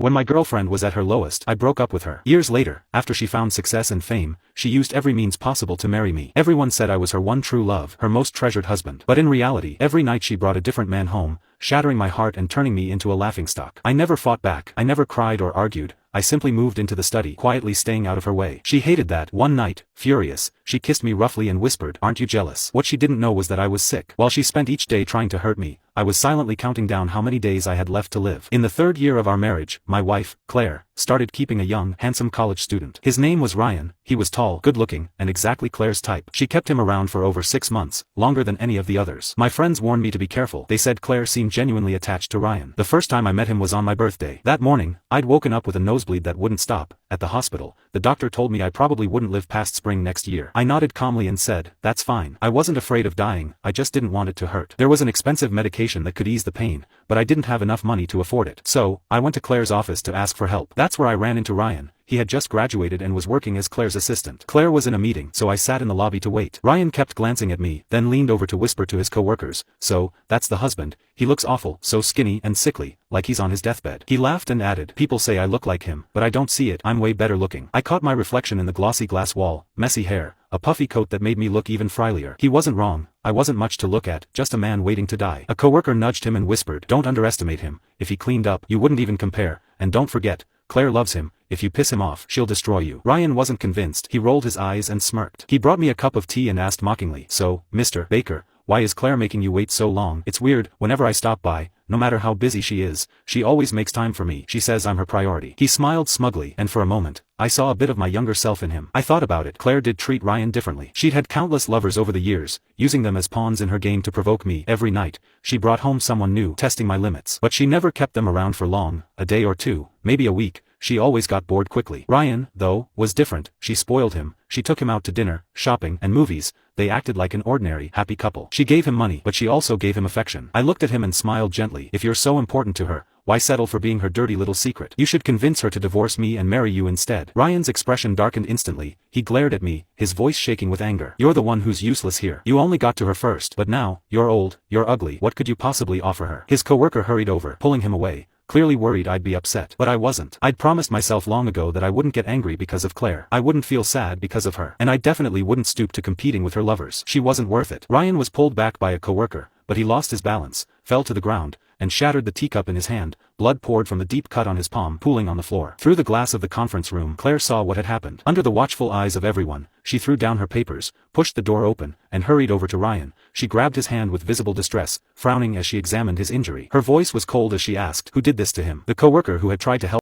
When my girlfriend was at her lowest, I broke up with her. Years later, after she found success and fame, she used every means possible to marry me. Everyone said I was her one true love, her most treasured husband. But in reality, every night she brought a different man home, shattering my heart and turning me into a laughingstock. I never fought back. I never cried or argued. I simply moved into the study, quietly staying out of her way. She hated that. One night, furious, she kissed me roughly and whispered, "Aren't you jealous?" What she didn't know was that I was sick. While she spent each day trying to hurt me, I was silently counting down how many days I had left to live. In the 3rd year of our marriage, my wife, Claire, started keeping a young, handsome college student. His name was Ryan. He was tall, good-looking, and exactly Claire's type. She kept him around for over 6 months, longer than any of the others. My friends warned me to be careful. They said Claire seemed genuinely attached to Ryan. The first time I met him was on my birthday. That morning, I'd woken up with a nosebleed that wouldn't stop. At the hospital, the doctor told me I probably wouldn't live past spring next year. I nodded calmly and said, "That's fine." I wasn't afraid of dying, I just didn't want it to hurt. There was an expensive medication that could ease the pain, but I didn't have enough money to afford it. So, I went to Claire's office to ask for help. That's where I ran into Ryan. He had just graduated and was working as Claire's assistant. Claire was in a meeting, so I sat in the lobby to wait. Ryan kept glancing at me, then leaned over to whisper to his coworkers, "So, that's the husband. He looks awful, so skinny and sickly, like he's on his deathbed." He laughed and added, "People say I look like him, but I don't see it. I'm way better looking." I caught my reflection in the glossy glass wall, messy hair, a puffy coat that made me look even frielier. He wasn't wrong. I wasn't much to look at, just a man waiting to die. A coworker nudged him and whispered, "Don't underestimate him. If he cleaned up, you wouldn't even compare. And don't forget, Claire loves him. If you piss him off, she'll destroy you." Ryan wasn't convinced. He rolled his eyes and smirked. He brought me a cup of tea and asked mockingly, "So, Mr. Baker, why is Claire making you wait so long?" "It's weird, whenever I stop by, no matter how busy she is, she always makes time for me. She says I'm her priority." He smiled smugly, and for a moment, I saw a bit of my younger self in him. I thought about it. Claire did treat Ryan differently. She'd had countless lovers over the years, using them as pawns in her game to provoke me. Every night, she brought home someone new, testing my limits. But she never kept them around for long, a day or two, maybe a week. She always got bored quickly. Ryan, though, was different. She spoiled him. She took him out to dinner, shopping, and movies. They acted like an ordinary, happy couple. She gave him money, but she also gave him affection. I looked at him and smiled gently. "If you're so important to her, why settle for being her dirty little secret? You should convince her to divorce me and marry you instead." Ryan's expression darkened instantly. He glared at me, his voice shaking with anger. "You're the one who's useless here. You only got to her first. But now, you're old, you're ugly. What could you possibly offer her?" His coworker hurried over, pulling him away, clearly worried I'd be upset. But I wasn't. I'd promised myself long ago that I wouldn't get angry because of Claire. I wouldn't feel sad because of her. And I definitely wouldn't stoop to competing with her lovers. She wasn't worth it. Ryan was pulled back by a coworker, but he lost his balance, fell to the ground, and shattered the teacup in his hand. Blood poured from the deep cut on his palm, pooling on the floor. Through the glass of the conference room, Claire saw what had happened. Under the watchful eyes of everyone, she threw down her papers, pushed the door open, and hurried over to Ryan. She grabbed his hand with visible distress, frowning as she examined his injury. Her voice was cold as she asked, "Who did this to him?" The coworker who had tried to help